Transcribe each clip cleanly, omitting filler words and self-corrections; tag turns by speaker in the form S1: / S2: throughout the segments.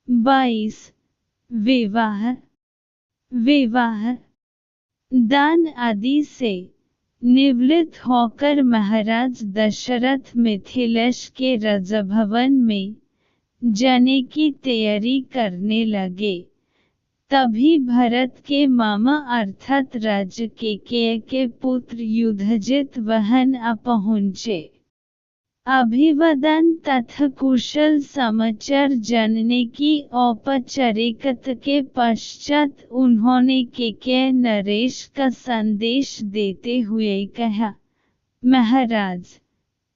S1: 22 विवाह विवाह दान आदि से निवृत्त होकर महाराज दशरथ मिथिलेश के राजभवन में जाने की तैयारी करने लगे। तभी भरत के मामा अर्थात राजा केकय के पुत्र युधिष्ठिर वहां आ पहुँचे। अभिवादन तथा कुशल समाचार जानने की औपचारिकता के पश्चात उन्होंने केकय नरेश का संदेश देते हुए कहा, महाराज,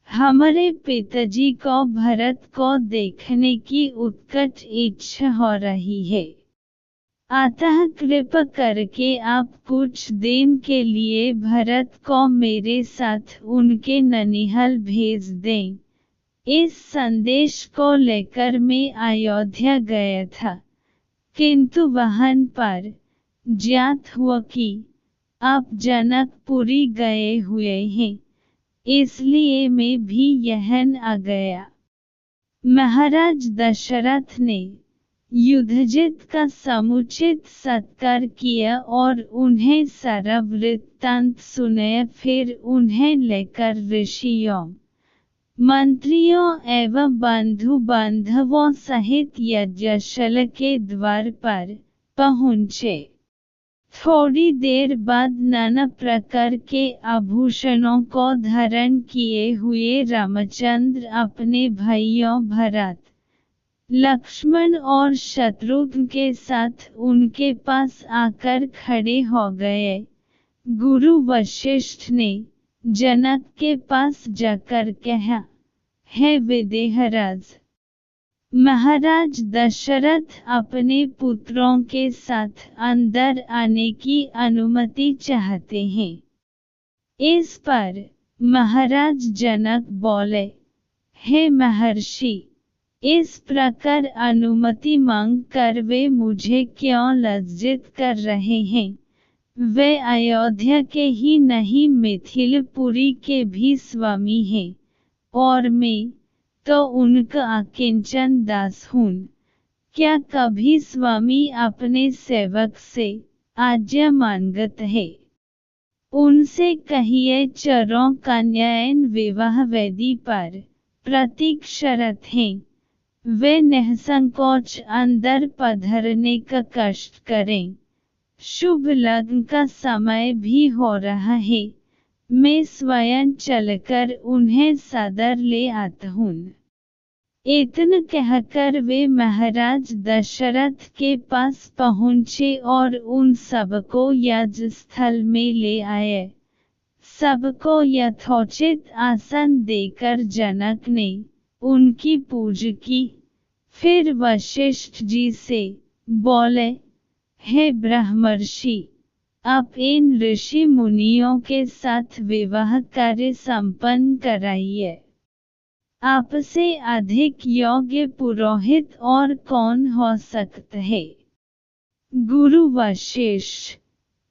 S1: हमारे पिताजी को भरत को देखने की उत्कट इच्छा हो रही है। अतः कृपा करके आप कुछ दिन के लिए भरत को मेरे साथ उनके ननिहाल भेज दें। इस संदेश को लेकर मैं अयोध्या गया था, किंतु वहां पर ज्ञात हुआ कि आप जनकपुरी गए हुए हैं, इसलिए मैं भी यहाँ आ गया। महाराज दशरथ ने युधिष्ठिर का समुचित सत्कार किया और उन्हें सारा वृत्तांत सुनाया। फिर उन्हें लेकर ऋषियों, मंत्रियों एवं बंधु बांधवों सहित यज्ञशाला के द्वार पर पहुँचे। थोड़ी देर बाद नाना प्रकार के आभूषणों को धारण किए हुए रामचंद्र अपने भाइयों भरत, लक्ष्मण और शत्रुघ्न के साथ उनके पास आकर खड़े हो गए। गुरु वशिष्ठ ने जनक के पास जाकर कहा, हे विदेहराज, महाराज दशरथ अपने पुत्रों के साथ अंदर आने की अनुमति चाहते हैं। इस पर महाराज जनक बोले, हे महर्षि, इस प्रकार अनुमति मांग कर वे मुझे क्यों लज्जित कर रहे हैं? वे अयोध्या के ही नहीं मिथिलपुरी के भी स्वामी हैं, और मैं तो उनका अकिंचन दास हूँ। क्या कभी स्वामी अपने सेवक से आज्ञा मांगत है? उनसे कहिए चरों कन्यायन विवाह वेदी पर प्रतीक्षारत हैं। वे निसंकोच अंदर पधरने का कष्ट करें। शुभ लग्न का समय भी हो रहा है, मैं स्वयं चलकर उन्हें सादर ले आता हूँ। इतना कहकर वे महाराज दशरथ के पास पहुँचे और उन सबको यज्ञस्थल में ले आए। सबको यथोचित आसन देकर जनक ने उनकी पूजा की। फिर वशिष्ठ जी से बोले, हे ब्रह्मर्षि, आप इन ऋषि मुनियों के साथ विवाह कार्य संपन्न कराइए। आपसे अधिक योग्य पुरोहित और कौन हो सकता है? गुरु वशिष्ठ,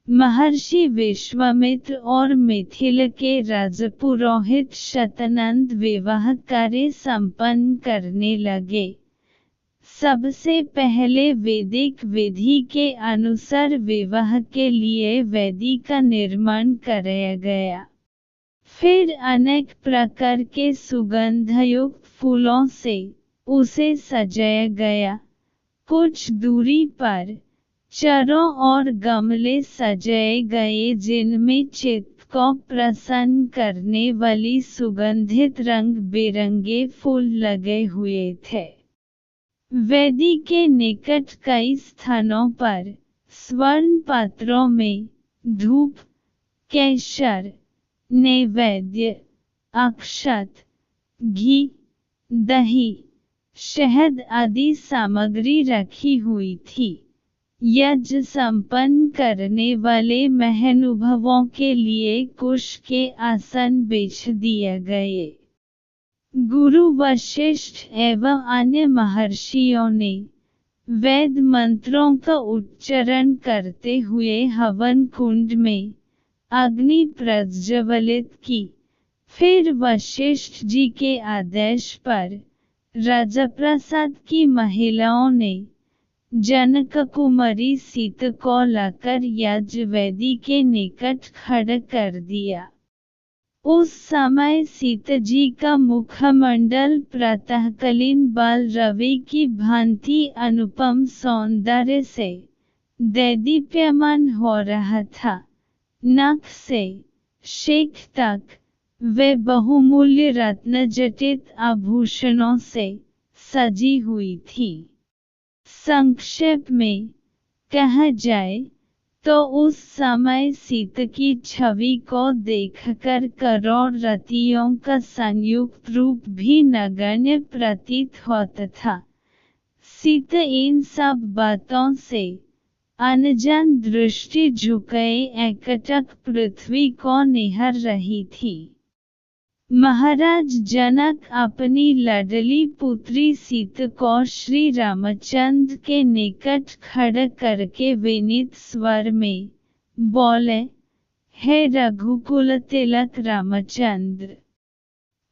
S1: महर्षि विश्वामित्र और मिथिला के राजपुरोहित शतनंद विवाह कार्य संपन्न करने लगे। सबसे पहले वैदिक विधि के अनुसार विवाह के लिए वेदी का निर्माण कराया गया। फिर अनेक प्रकार के सुगंधयुक्त फूलों से उसे सजाया गया। कुछ दूरी पर चरों और गमले सजाए गए जिनमें चित्त को प्रसन्न करने वाली सुगंधित रंग बिरंगे फूल लगे हुए थे। वेदी के निकट कई स्थानों पर स्वर्ण पात्रों में धूप, केसर, नैवेद्य, अक्षत, घी, दही, शहद आदि सामग्री रखी हुई थी। यज्ञ संपन्न करने वाले महानुभावों के लिए कुश के आसन बिछ दिए गए। गुरु वशिष्ठ एवं अन्य महर्षियों ने वेद मंत्रों का उच्चारण करते हुए हवन कुंड में अग्नि प्रज्वलित की। फिर वशिष्ठ जी के आदेश पर राजप्रसाद की महिलाओं ने जनक कुमारी सीता को लाकर याज्ञवेदी के निकट खड़ा कर दिया। उस समय सीता जी का मुखमंडल प्रातःकालीन बाल रवि की भांति अनुपम सौंदर्य से दैदीप्यमान हो रहा था। नाक से शेख तक वे बहुमूल्य रत्नजटित आभूषणों से सजी हुई थी। संक्षेप में कहा जाए तो उस समय सीता की छवि को देखकर करोड़ रतियों का संयुक्त रूप भी नगण्य प्रतीत होता था। सीता इन सब बातों से अनजान दृष्टि झुकाए एकटक पृथ्वी को निहार रही थी। महाराज जनक अपनी लाडली पुत्री सीता को श्री रामचंद्र के निकट खड़ा करके विनीत स्वर में बोले, हे रघुकुल तिलक रामचंद्र,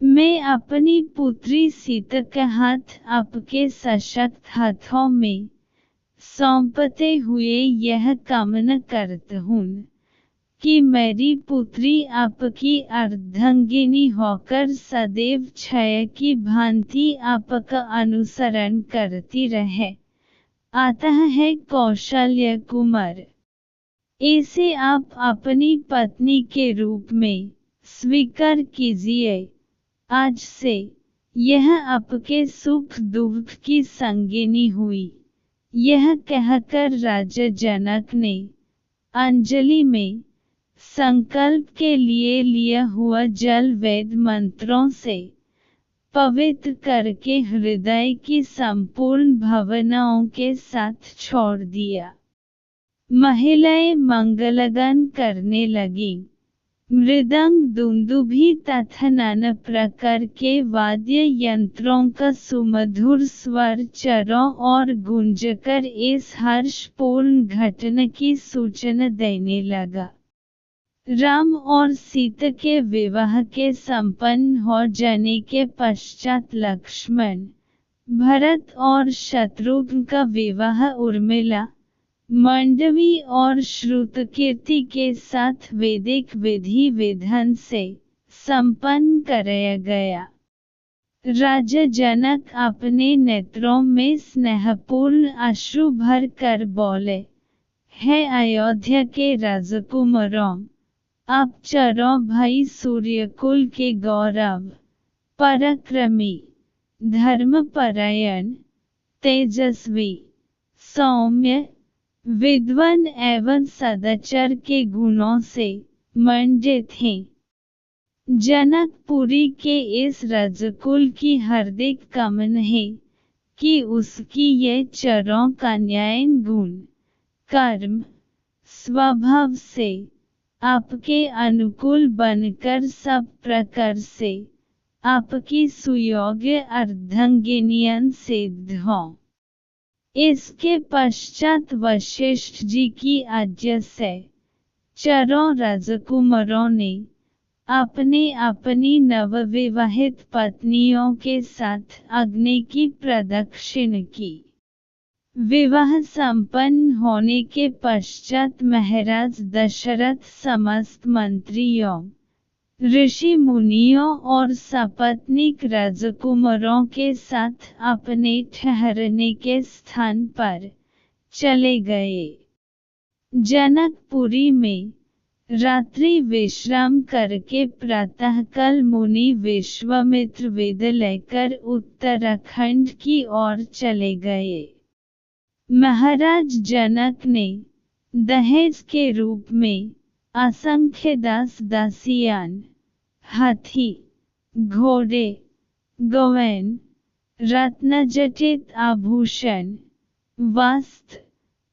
S1: मैं अपनी पुत्री सीता का हाथ आपके सशक्त हाथों में सौंपते हुए यह कामना करता हूँ कि मेरी पुत्री आपकी अर्धांगिनी होकर सदैव छाया की भांति आपका अनुसरण करती रहे। आता है कौशल्य कुमार, इसे आप अपनी पत्नी के रूप में स्वीकार कीजिए। आज से यह आपके सुख दुख की संगिनी हुई। यह कहकर राजा जनक ने अंजलि में संकल्प के लिए लिया हुआ जल वेद मंत्रों से पवित्र करके हृदय की संपूर्ण भावनाओं के साथ छोड़ दिया। महिलाएं मंगलगान करने लगीं। मृदंग, दुंदुभी तथा नाना प्रकार के वाद्य यंत्रों का सुमधुर स्वर चारों ओर गूंजकर इस हर्षपूर्ण घटना की सूचना देने लगा। राम और सीता के विवाह के संपन्न हो जाने के पश्चात लक्ष्मण, भरत और शत्रुघ्न का विवाह उर्मिला, मांडवी और श्रुतकीर्ति के साथ वैदिक विधि विधान से संपन्न कराया गया। राजा जनक अपने नेत्रों में स्नेहपूर्ण अश्रु भर कर बोले, हे अयोध्या के राजकुमारों, आप चारों भाई सूर्यकुल के गौरव, पराक्रमी, धर्मपरायण, तेजस्वी, सौम्य, विद्वान एवं सदाचार के गुणों से मंडित हैं। जनकपुरी के इस राजकुल की हार्दिक कामना है कि उसकी ये चारों कन्याएं गुण, कर्म, स्वभाव से आपके अनुकूल बनकर सब प्रकार से आपकी सुयोग्य अर्धांगिनियां सिद्ध हों। इसके पश्चात वशिष्ठ जी की आज्ञा से चारों राजकुमारों ने अपने अपनी नवविवाहित पत्नियों के साथ अग्नि की प्रदक्षिणा की। विवाह संपन्न होने के पश्चात महाराज दशरथ समस्त मंत्रियों, ऋषि मुनियों और सपत्नीक राजकुमारों के साथ अपने ठहरने के स्थान पर चले गए। जनकपुरी में रात्रि विश्राम करके प्रातःकाल मुनि विश्वामित्र विदा लेकर उत्तराखंड की ओर चले गए। महाराज जनक ने दहेज के रूप में असंख्य दास दासियान, हाथी, घोड़े, गौएं, रत्नजटित आभूषण, वस्त्र,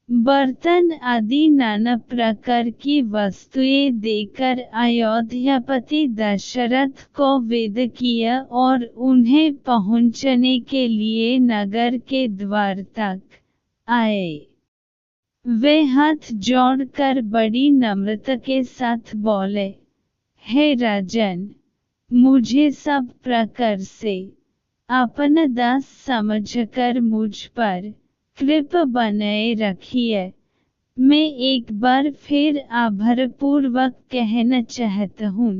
S1: बर्तन आदि नाना प्रकार की वस्तुएं देकर अयोध्यापति दशरथ को विदा किया और उन्हें पहुंचने के लिए नगर के द्वार तक आए। वे हाथ जोड़कर बड़ी नम्रता के साथ बोले, हे राजन, मुझे सब प्रकार से अपना दास समझकर मुझ पर कृपा बनाए रखिए। मैं एक बार फिर आभारपूर्वक कहना चाहता हूँ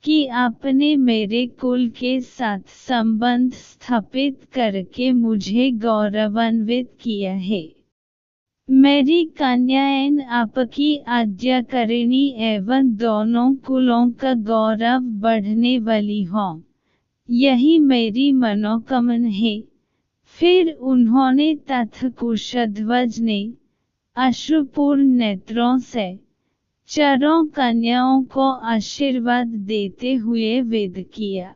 S1: कि आपने मेरे कुल के साथ संबंध स्थापित करके मुझे गौरवान्वित किया है। मेरी कन्याएं आपकी आज्ञाकारिणी एवं दोनों कुलों का गौरव बढ़ने वाली हों, यही मेरी मनोकामना है। फिर उन्होंने तथाकुशध्वज ने अश्रुपूर्ण नेत्रों से चारों कन्याओं को आशीर्वाद देते हुए विदा किया।